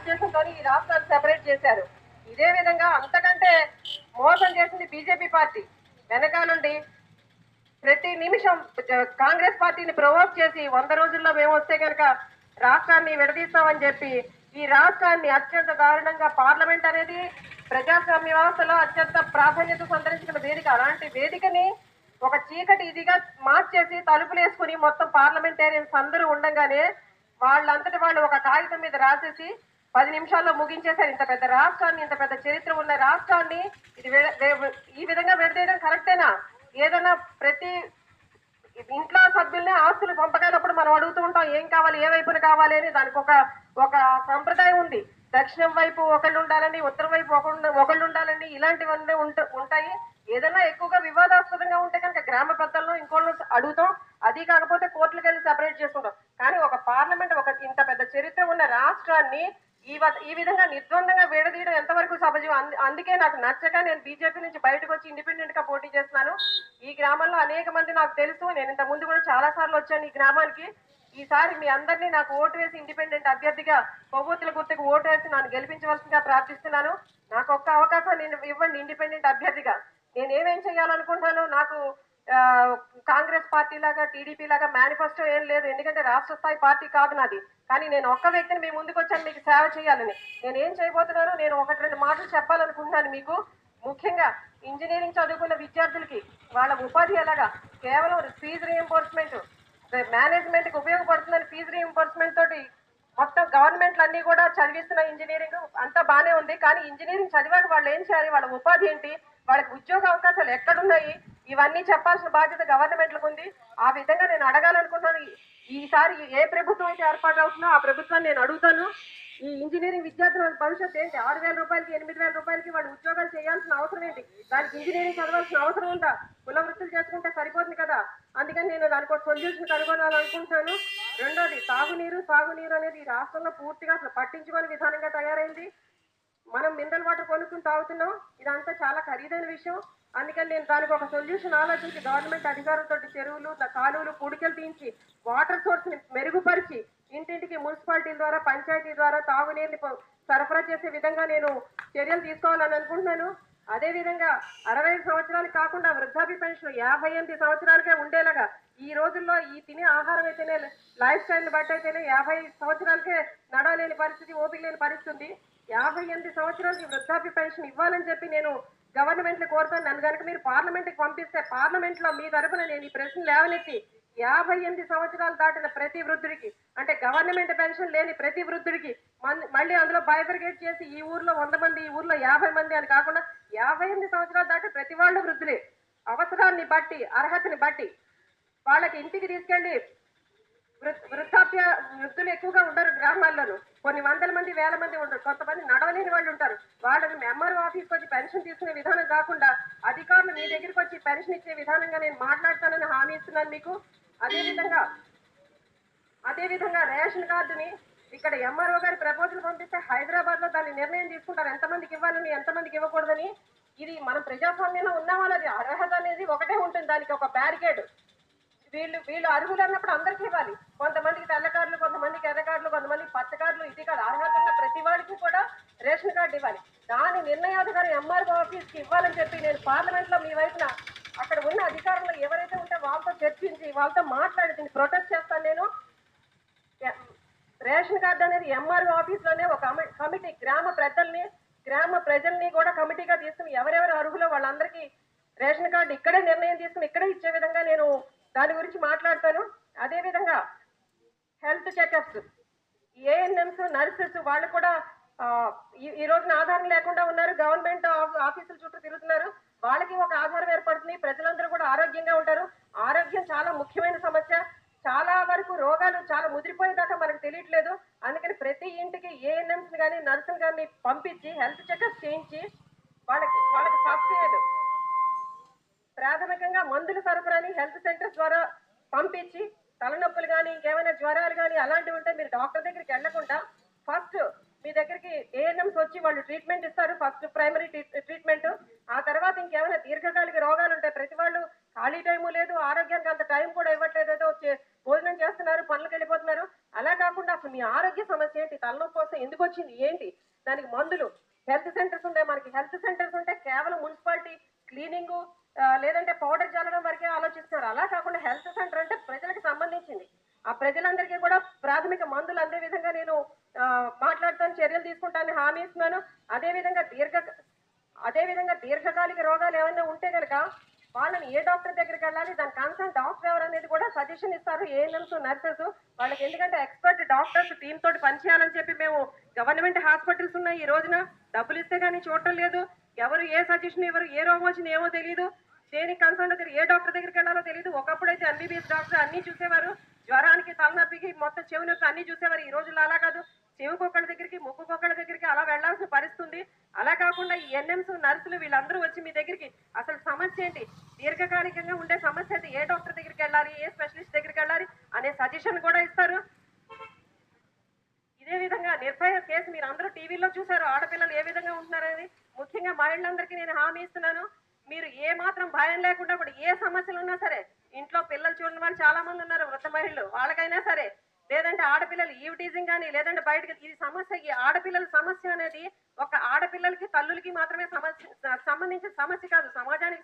ఉద్దేశంతో ఈ రాష్ట్రాన్ని సెపరేట్ చేశారు. ఇదే విధంగా అంతకంటే మోసం చేసింది బీజేపీ పార్టీ. వెనకాలండి ప్రతి నిమిషం కాంగ్రెస్ పార్టీని ప్రొవోక్ చేసి 100 రోజుల్లో మేము వస్తే కనుక రాష్ట్రాన్ని విడదీస్తామని చెప్పి ఈ రాష్ట్రాన్ని అత్యంత దారుణంగా పార్లమెంట్ అనేది ప్రజాస్వామ్య వ్యవస్థలో అత్యంత ప్రాధాన్యత సంతరించిన వేదిక. అలాంటి వేదికని ఒక చీకటి ఇదిగా మార్చేసి తలుపులు వేసుకుని మొత్తం పార్లమెంటేరియన్స్ అందరూ ఉండగానే వాళ్ళంతటి వాళ్ళు ఒక కాగితం మీద రాసేసి 10 నిమిషాల్లో ముగించేశారు. ఇంత పెద్ద రాష్ట్రాన్ని, ఇంత పెద్ద చరిత్ర ఉన్న రాష్ట్రాన్ని ఇది ఈ విధంగా విడదీయడం కరెక్టేనా? ఏదైనా ప్రతి ఇంట్లో సభ్యుల్ని ఆస్తులు పంపకాలప్పుడు మనం అడుగుతూ ఉంటాం ఏం కావాలి, ఏ వైపున కావాలి అని. దానికి ఒక సంప్రదాయం ఉంది. దక్షిణం వైపు ఒకళ్ళు ఉండాలని, ఉత్తరం వైపు ఒకళ్ళు ఉండాలని, ఇలాంటివన్నీ ఉంటాయి. ఏదైనా ఎక్కువగా వివాదాస్పదంగా ఉంటే కనుక గ్రామ పెద్దలను ఇంకోళ్ళు అడుగుతాం. అది కాకపోతే కోర్టులకు వెళ్ళి సెపరేట్ చేసుకుంటాం. కానీ ఒక పార్లమెంట్ ఇంత పెద్ద చరిత్ర ఉన్న రాష్ట్రాన్ని ఈ విధంగా నిర్ద్వందంగా విడదీయడం ఎంతవరకు సహజం? అందుకే నాకు నచ్చక నేను బీజేపీ నుంచి బయటకు వచ్చి ఇండిపెండెంట్ గా పోటీ చేస్తున్నాను. ఈ గ్రామంలో అనేక మంది నాకు తెలుసు. నేను ఇంత ముందు కూడా చాలా సార్లు వచ్చాను ఈ గ్రామానికి. ఈసారి మీ అందరినీ నాకు ఓటు వేసి ఇండిపెండెంట్ అభ్యర్థిగా కొవ్వొత్తుల గుర్తుకు ఓటు వేసి నన్ను గెలిపించవలసిందిగా ప్రార్థిస్తున్నాను. నాకు ఒక్క అవకాశం ఇవ్వండి ఇండిపెండెంట్ అభ్యర్థిగా. నేను ఏమేం చేయాలనుకుంటాను? నాకు కాంగ్రెస్ పార్టీ లాగా, టీడీపీ లాగా మేనిఫెస్టో ఏం లేదు. ఎందుకంటే రాష్ట్ర స్థాయి పార్టీ కాదు నాది. కానీ నేను ఒక్క వ్యక్తిని మీ ముందుకు వచ్చాను మీకు సేవ చేయాలని. నేను ఏం చేయబోతున్నాను, నేను 1-2 మాటలు చెప్పాలనుకుంటున్నాను మీకు. ముఖ్యంగా ఇంజనీరింగ్ చదువుకున్న విద్యార్థులకి వాళ్ళ ఉపాధి ఎలాగా కేవలం ఫీజు రీఎంబర్స్మెంట్ మేనేజ్మెంట్కి ఉపయోగపడుతుందని ఫీజు రీఎంబర్స్మెంట్ తోటి మొత్తం గవర్నమెంట్లు అన్ని కూడా చదివిస్తున్న ఇంజనీరింగ్ అంతా బాగానే ఉంది. కానీ ఇంజనీరింగ్ చదివాక వాళ్ళు ఏం చేయాలి, వాళ్ళ ఉపాధి ఏంటి, వాళ్ళకి ఉద్యోగ అవకాశాలు ఎక్కడున్నాయి, ఇవన్నీ చెప్పాల్సిన బాధ్యత గవర్నమెంట్లకు ఉంది. ఆ విధంగా నేను అడగాలనుకుంటున్నాను. ఈసారి ఏ ప్రభుత్వం అయితే ఏర్పాటు అవుతుందో ఆ ప్రభుత్వాన్ని నేను అడుగుతాను. ఈ ఇంజనీరింగ్ విద్యార్థుల భవిష్యత్తు ఏంటి? 6,000 రూపాయలకి 8,000 రూపాయలకి వాళ్ళు ఉద్యోగాలు చేయాల్సిన అవసరం ఏంటి? దానికి ఇంజనీరింగ్ చదవాల్సిన అవసరం ఉందా? కుల వృత్తులు చేసుకుంటే సరిపోతుంది కదా. అందుకని నేను దానికి ఒక సొల్యూషన్ కనుగొనాలనుకుంటున్నాను. రెండోది సాగునీరు అనేది ఈ రాష్ట్రంలో పూర్తిగా అసలు పట్టించుకోని విధానంగా తయారైంది. మనం మినరల్ వాటర్ కొనుక్కుని తాగుతున్నాం. ఇదంతా చాలా ఖరీదైన విషయం. అందుకని నేను దానికి ఒక సొల్యూషన్ ఆలోచించి గవర్నమెంట్ అధికారులతో చెరువులు, కాలువలు, పూడికలు తీయించి వాటర్ సోర్స్ ని మెరుగుపరిచి ఇంటింటికి మున్సిపాలిటీల ద్వారా, పంచాయతీ ద్వారా తాగునీరుని సరఫరా చేసే విధంగా నేను చర్యలు తీసుకోవాలని అనుకుంటున్నాను. అదేవిధంగా 65 సంవత్సరాలు కాకుండా వృద్ధాప్య పెన్షన్ 58 సంవత్సరాలకే ఉండేలాగా ఈ రోజుల్లో ఈ తినే ఆహారం అయితేనే, లైఫ్ స్టైల్ని బట్టి అయితేనే 50 సంవత్సరాలకే నడవలేని పరిస్థితి, ఓపిక లేని పరిస్థితి. 58 సంవత్సరాలకి వృద్ధాప్య పెన్షన్ ఇవ్వాలని చెప్పి నేను గవర్నమెంట్ కోరుతాను. నన్ను కనుక మీరు పార్లమెంట్కి పంపిస్తే పార్లమెంట్ లో మీ తరఫున నేను ఈ ప్రశ్న లేవనెత్తి 58 సంవత్సరాలు దాటిన ప్రతి వృద్ధుడికి, అంటే గవర్నమెంట్ పెన్షన్ లేని ప్రతి వృద్ధుడికి మళ్ళీ అందులో బైఫర్గేట్ చేసి ఈ ఊర్లో 100 మంది, ఈ ఊర్లో 50 మంది అని కాకుండా 58 సంవత్సరాలు దాటి ప్రతి వాళ్ళు వృద్ధులే. అవసరాన్ని బట్టి, అర్హతని బట్టి వాళ్ళకి ఇంటికి తీసుకెళ్లి వృద్ధులు ఎక్కువగా ఉండరు గ్రామాల్లోనూ. కొన్ని వందల మంది, వేల మంది ఉంటారు. కొంతమంది నడవలేని వాళ్ళు ఉంటారు. వాళ్ళని ఎంఆర్ఓ ఆఫీస్కి వచ్చి పెన్షన్ తీసుకునే విధానం కాకుండా అధికారులు మీ దగ్గరికి వచ్చి పెన్షన్ ఇచ్చే విధానంగా నేను మాట్లాడతానని హామీ ఇస్తున్నాను మీకు. అదేవిధంగా రేషన్ కార్డుని ఇక్కడ ఎంఆర్ఓ గారి ప్రపోజల్ పంపిస్తే హైదరాబాద్ లో దాన్ని నిర్ణయం తీసుకుంటారు ఎంతమందికి ఇవ్వాలని, ఎంతమందికి ఇవ్వకూడదని. ఇది మనం ప్రజాస్వామ్యంలో ఉన్న వాళ్ళది అర్హత అనేది ఒకటే ఉంటుంది. దానికి ఒక బ్యారికేడ్. వీళ్ళు అర్హులు అన్నప్పుడు అందరికీ ఇవ్వాలి. కొంతమందికి తెల్ల కార్డులు, కొంతమందికి ఎర్ర కార్డులు, కొంతమందికి పచ్చ కార్డులు, ఇది కాదు. అర్హత ఉన్న ప్రతి వాడికి కూడా రేషన్ కార్డు ఇవ్వాలి. దాని నిర్ణయాధికారి ఎంఆర్ఓ ఆఫీస్కి ఇవ్వాలని చెప్పి నేను పార్లమెంట్ లో మీ వైపున అక్కడ ఉన్న అధికారులు ఎవరైతే ఉంటే వాళ్ళతో చర్చించి వాళ్ళతో మాట్లాడి దీన్ని ప్రొటెక్ట్ చేస్తాను నేను. రేషన్ కార్డు అనేది ఎంఆర్ఓ ఆఫీస్ లోనే ఒక కమిటీ, గ్రామ ప్రజల్ని కూడా కమిటీగా తీసుకుని ఎవరెవరు అర్హులో వాళ్ళందరికీ రేషన్ కార్డు ఇక్కడే నిర్ణయం తీసుకుని ఇక్కడే ఇచ్చే విధంగా నేను దాని గురించి మాట్లాడతాను. అదేవిధంగా హెల్త్ చెకప్స్, ఏఎన్ఎంస్, నర్సెస్ వాళ్ళు కూడా ఈ రోజున ఆధారం లేకుండా ఉన్నారు. గవర్నమెంట్ ఆఫీసుల చుట్టూ తిరుగుతున్నారు. వాళ్ళకి ఒక ఆధారం ఏర్పడుతుంది. ప్రజలందరూ కూడా ఆరోగ్యంగా ఉంటారు. ఆరోగ్యం చాలా ముఖ్యమైన సమస్య. చాలా వరకు రోగాలు చాలా ముదిరిపోయేదాకా మనకు తెలియట్లేదు. అందుకని ప్రతి ఇంటికి ఏఎన్ఎంస్ కానీ, నర్సులు కానీ పంపించి హెల్త్ చెకప్ చేయించి వాళ్ళకి ఫస్ట్ ఎయిడ్, ప్రాథమికంగా మందుల సరఫరాని హెల్త్ సెంటర్స్ ద్వారా పంపించి తలనొప్పులు కానీ, ఇంకేమైనా జ్వరాలు కానీ అలాంటివి ఉంటే మీరు డాక్టర్ దగ్గరికి వెళ్లకుండా ఫస్ట్ మీ దగ్గరికి ఏఎన్ఎంస్ వచ్చి వాళ్ళు ట్రీట్మెంట్ ఇస్తారు. First primary treatment. ఆ తర్వాత ఇంకేమైనా దీర్ఘకాలిక రోగాలు ఉంటాయి. ప్రతి వాళ్ళు ఖాళీ టైము లేదు, ఆరోగ్యానికి అంత టైం కూడా ఇవ్వట్లేదు. ఏదో భోజనం చేస్తున్నారు, పనులకు వెళ్ళిపోతున్నారు. అలా కాకుండా అసలు మీ ఆరోగ్య సమస్య ఏంటి, తలనొప్పి వస్తే ఎందుకు వచ్చింది ఏంటి, దానికి మందులు, హెల్త్ సెంటర్స్ ఉంటాయి. మనకి హెల్త్ సెంటర్స్ ఉంటే కేవలం మున్సిపాలిటీ క్లీనింగ్ లేదంటే పౌడర్ చల్లడం వరకే ఆలోచిస్తున్నారు. అలా కాకుండా హెల్త్ సెంటర్ అంటే ప్రజలకు సంబంధించింది. ఆ ప్రజలందరికీ కూడా ప్రాథమిక మందులు అందే విధంగా నేను మాట్లాడుతాను, చర్యలు తీసుకుంటానని హామీ ఇస్తున్నాను. అదేవిధంగా దీర్ఘకాలిక రోగాలు ఏమైనా ఉంటే కనుక వాళ్ళని ఏ డాక్టర్ దగ్గరికి వెళ్ళాలి, దాని కన్సర్న్ డాక్టర్ ఎవరు అనేది కూడా సజెషన్ ఇస్తారు ఏఎన్ఎంస్, నర్సెస్ వాళ్ళకి. ఎందుకంటే ఎక్స్పర్ట్ డాక్టర్స్ టీమ్ తోటి పనిచేయాలని చెప్పి మేము గవర్నమెంట్ హాస్పిటల్స్ ఉన్నాయి. ఈ రోజున డబ్బులు ఇస్తే కానీ చూడటం లేదు. ఎవరు ఏ సజెషన్ ఎవరు ఏ రోగం వచ్చింది ఏమో తెలియదు. దేనికి కన్సర్న్ దగ్గర ఏ డాక్టర్ దగ్గరికి వెళ్ళాలో తెలియదు. ఒకప్పుడైతే ఎంబీబీఎస్ డాక్టర్ అన్ని చూసేవారు, జ్వరానికి తలనొప్పికి మొత్తం చెవి నొప్పి అన్ని చూసేవారు. ఈ రోజుల్లో అలా కాదు, చెవికొక్కళ్ళ దగ్గరికి ముక్కుకొక్కళ్ళ దగ్గరికి అలా వెళ్లాల్సిన పరిస్థితుంది. అలా కాకుండా ఈ ఎన్ఎంస్, నర్సులు వీళ్ళందరూ వచ్చి మీ దగ్గరికి అసలు సమస్య ఏంటి, దీర్ఘకాలికంగా ఉండే సమస్య అయితే ఏ డాక్టర్ దగ్గరికి వెళ్ళాలి, ఏ స్పెషలిస్ట్ దగ్గరికి వెళ్ళాలి అనే సజెషన్ కూడా ఇస్తారు. ఇదే విధంగా నిర్భయ కేసు మీరు అందరూ టీవీలో చూశారు, ఆడపిల్లలు ఏ విధంగా ఉంటున్నారనేది. ముఖ్యంగా మహిళలందరికీ నేను హామీ ఇస్తున్నాను, మీరు ఏ మాత్రం భయం లేకుండా కూడా ఏ సమస్యలు ఉన్నా సరే, ఇంట్లో పిల్లలు చూడని వాళ్ళు చాలా మంది ఉన్నారు, వృద్ధ మహిళలు, వాళ్ళకైనా సరే, లేదంటే ఆడపిల్లలు ఈవ్ టీజింగ్ కానీ లేదంటే బయటకి, ఈ సమస్య, ఈ ఆడపిల్లల సమస్య అనేది ఒక ఆడపిల్లలకి తల్లులకి మాత్రమే సంబంధించిన సమస్య కాదు, సమాజానికి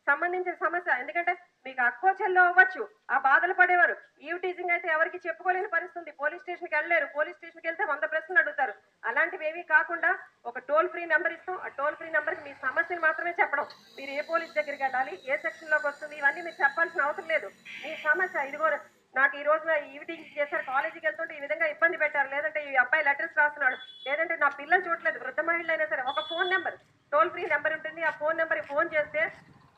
సంబంధించిన సమస్య. ఎందుకంటే మీకు అక్కో చెల్లో అవ్వచ్చు, ఆ బాధలు పడేవారు. ఈవ్ టీజింగ్ అయితే ఎవరికి చెప్పుకోలేని పరిస్థితి, పోలీస్ స్టేషన్కి వెళ్ళలేరు, పోలీస్ స్టేషన్కి వెళ్తే 100 ప్రశ్నలు అడుగుతారు. అలాంటివి ఏమీ కాకుండా ఒక టోల్ ఫ్రీ నెంబర్ ఇస్తాం. ఆ టోల్ ఫ్రీ నెంబర్కి మీ సమస్యను మాత్రమే చెప్పడం, మీరు ఏ పోలీస్ దగ్గరికి వెళ్ళాలి, ఏ సెక్షన్లోకి వస్తుంది, ఇవన్నీ మీరు చెప్పాల్సిన అవసరం లేదు. మీ సమస్య ఇదిగో, నాకు ఈ రోజున ఈవినింగ్ చేశారు, కాలేజీకి వెళ్తుంటే ఈ విధంగా ఇబ్బంది పెట్టారు, లేదంటే ఈ అబ్బాయి లెటర్స్ రాస్తున్నాడు, లేదంటే నా పిల్లలు చూడలేదు, వృద్ధ మహిళలు అయినా సరే ఒక phone number, toll free number ఉంటుంది. ఆ ఫోన్ నెంబర్కి ఫోన్ చేస్తే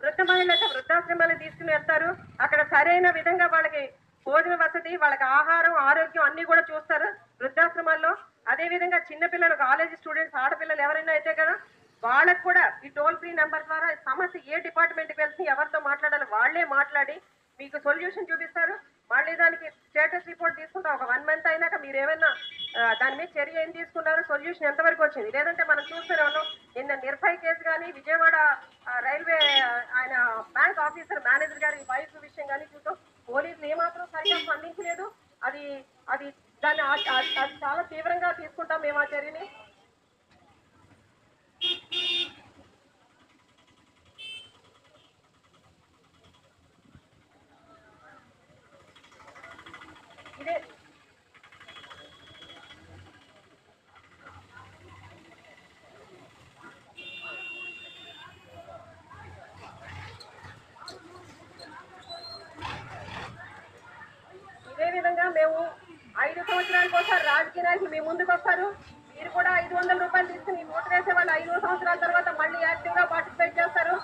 వృద్ధ మహిళలు అయితే వృద్ధాశ్రమాలకు తీసుకుని వెళ్తారు. అక్కడ సరైన విధంగా వాళ్ళకి భోజన వసతి, వాళ్ళకి ఆహారం, ఆరోగ్యం అన్ని కూడా చూస్తారు వృద్ధాశ్రమాల్లో. అదేవిధంగా చిన్నపిల్లలు, కాలేజీ స్టూడెంట్స్, ఆడపిల్లలు ఎవరైనా అయితే కదా వాళ్ళకు కూడా ఈ టోల్ ఫ్రీ నెంబర్ ద్వారా సమస్య ఏ డిపార్ట్మెంట్కి వెళ్తుంది, ఎవరితో మాట్లాడాలి వాళ్ళే మాట్లాడి మీకు సొల్యూషన్ చూపిస్తారు. మళ్ళీ దానికి స్టేటస్ రిపోర్ట్ తీసుకుంటాం. ఒక 1 మంత్ అయినాక మీరు ఏమైనా దాని మీద చర్య ఏం తీసుకున్నారు, సొల్యూషన్ ఎంతవరకు వచ్చింది. లేదంటే మనం చూస్తూనే ఉన్నాం, నిన్న నిర్భయ కేసు కానీ, విజయవాడ రైల్వే ఆయన బ్యాంక్ ఆఫీసర్ మేనేజర్ గారి వైఫ్ విషయం కానీ చూసాం, పోలీసులు ఏమాత్రం సరిగ్గా స్పందించలేదు. అది దాన్ని అది చాలా తీవ్రంగా తీసుకుంటాం మేము ఆ చర్యని. ఇదే విధంగా మేము 5 సంవత్సరాలకు ఒకసారి రాజకీయ నాయకులు మీ ముందుకు వస్తారు. మీరు కూడా 500 రూపాయలు తీసుకుని ఓటు వేసే వాళ్ళు 5 సంవత్సరాల తర్వాత మళ్ళీ యాక్టివ్గా పార్టిసిపేట్ చేస్తారు.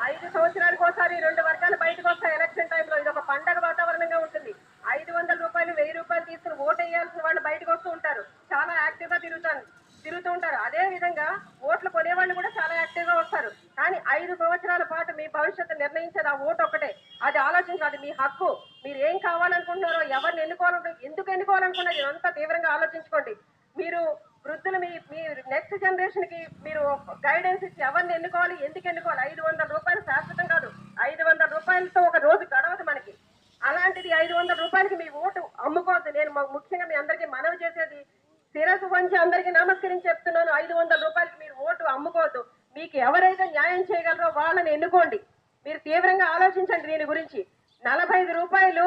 ఐదు సంవత్సరాలకు ఒకసారి 2 వర్గాలు బయటకు వస్తాయి ఎలక్షన్ టైంలో. ఇది ఒక పండగ వాతావరణంగా ఉంటుంది. 500 రూపాయలు, 1000 రూపాయలు తీసుకుని ఓటు వేయాల్సిన వాళ్ళు బయటకు వస్తూ ఉంటారు, చాలా యాక్టివ్ గా తిరుగుతూ ఉంటారు. అదే విధంగా ఓట్లు కొనేవాళ్ళు కూడా చాలా యాక్టివ్ గా వస్తారు. కానీ 5 సంవత్సరాల పాటు మీ భవిష్యత్తు నిర్ణయించేది ఆ ఓటు ఒకటే. అది ఆలోచించాలి, మీ హక్కు. మీరు ఏం కావాలనుకుంటున్నారో, ఎవరిని ఎందుకు ఎన్నుకోవాలనుకున్నది ఇదంతా తీవ్రంగా ఆలోచించుకోండి. మీరు వృద్ధులు, మీ నెక్స్ట్ జనరేషన్ కి మీరు గైడెన్స్ ఇచ్చి ఎవరిని ఎన్నుకోవాలి, ఎందుకు ఎన్నుకోవాలి. 500 రూపాయలు శాశ్వతం కాదు, 500 రూపాయలతో ఒక రోజు గడవదు మనకి. అలాంటిది 500 రూపాయలకి మీ ఓటు అమ్ముకోవద్దు. నేను ముఖ్యంగా మీ అందరికీ మనవి చేసేది, శిరస్సు వంచి అందరికీ నమస్కరించి చెప్తున్నాను, 500 రూపాయలకి మీరు ఓటు అమ్ముకోవద్దు. మీకు ఎవరైతే న్యాయం చేయగలరో వాళ్ళని ఎన్నుకోండి. మీరు తీవ్రంగా ఆలోచించండి దీని గురించి. 45 రూపాయలు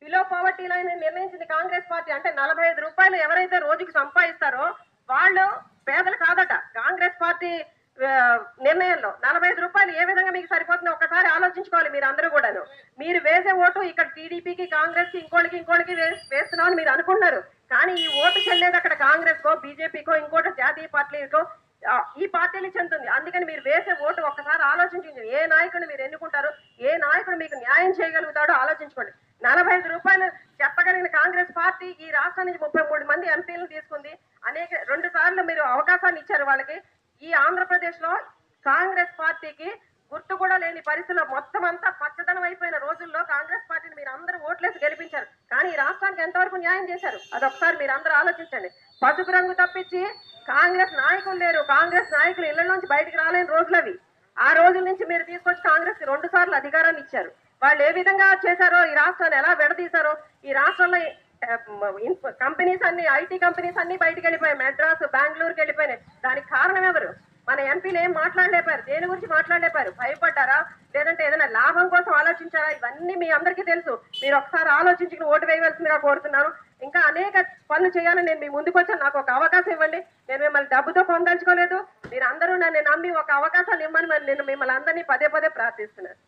బిలో పవర్టీ లైన్ నిర్ణయించింది కాంగ్రెస్ పార్టీ. అంటే 45 రూపాయలు ఎవరైతే రోజుకి సంపాదిస్తారో వాళ్ళు పేదలు కాదట. కాంగ్రెస్ పార్టీ నిర్ణయంలో 45 రూపాయలు ఏ విధంగా మీకు సరిపోతుందో ఒకసారి ఆలోచించుకోవాలి మీరు అందరూ కూడాను. మీరు వేసే ఓటు ఇక్కడ టీడీపీకి, కాంగ్రెస్ కి, ఇంకోళ్ళకి వేస్తున్నామని మీరు అనుకుంటున్నారు. కానీ ఈ ఓటు చెల్లేది అక్కడ కాంగ్రెస్ కో, బీజేపీకో, ఇంకోటి జాతీయ పార్టీలకో, ఈ పార్టీలు చెందుతుంది. అందుకని మీరు వేసే ఓటు ఒక్కసారి ఆలోచించండి. ఏ నాయకుడిని మీరు ఎన్నుకుంటారు, ఏ నాయకుడు మీకు న్యాయం చేయగలుగుతాడో ఆలోచించుకోండి. రూపాయలు చెప్పగలిగిన కాంగ్రెస్ పార్టీ ఈ రాష్ట్రం నుంచి 33 మంది ఎంపీలను తీసుకుంది. 2 సార్లు మీరు అవకాశాన్ని ఇచ్చారు వాళ్ళకి. ఈ ఆంధ్రప్రదేశ్ లో కాంగ్రెస్ పార్టీకి గుర్తు కూడా లేని పరిస్థితిలో మొత్తం అంతా పచ్చదనం అయిపోయిన రోజుల్లో కాంగ్రెస్ పార్టీని మీరు అందరూ ఓట్లేసి గెలిపించారు. కానీ ఈ రాష్ట్రానికి ఎంతవరకు న్యాయం చేశారు అదొకసారి మీరు అందరూ ఆలోచించండి. పసుపు రంగు తప్పించి కాంగ్రెస్ నాయకులు లేరు. కాంగ్రెస్ నాయకులు ఇళ్ల నుంచి బయటికి రాలేని రోజులు అవి. ఆ రోజుల నుంచి మీరు తీసుకొచ్చి కాంగ్రెస్ కి 2 సార్లు అధికారాన్ని ఇచ్చారు. వాళ్ళు ఏ విధంగా చేశారో, ఈ రాష్ట్రాన్ని ఎలా విడదీశారో, ఈ రాష్ట్రంలో కంపెనీస్ అన్ని, ఐటీ కంపెనీస్ అన్ని బయటికి వెళ్ళిపోయాయి. మెడ్రాస్, బెంగళూరుకి వెళ్ళిపోయినాయి. దానికి కారణం ఎవరు? మన ఎంపీలు ఏం మాట్లాడలేపారు. దేని గురించి మాట్లాడలేపారు? భయపడ్డారా, లేదంటే ఏదైనా లాభం కోసం ఆలోచించారా? ఇవన్నీ మీ అందరికీ తెలుసు. మీరు ఒకసారి ఆలోచించి ఓటు వేయవలసిందిగా కోరుతున్నాను. ఇంకా అనేక పనులు చేయాలని నేను మీ ముందుకు వచ్చాను. నాకు ఒక అవకాశం ఇవ్వండి. నేను మిమ్మల్ని డబ్బుతో పొందలుచుకోలేదు. మీరు అందరూ నన్ను నమ్మి ఒక అవకాశాన్ని ఇవ్వమని నేను మిమ్మల్ని అందరినీ పదే పదే ప్రార్థిస్తున్నాను.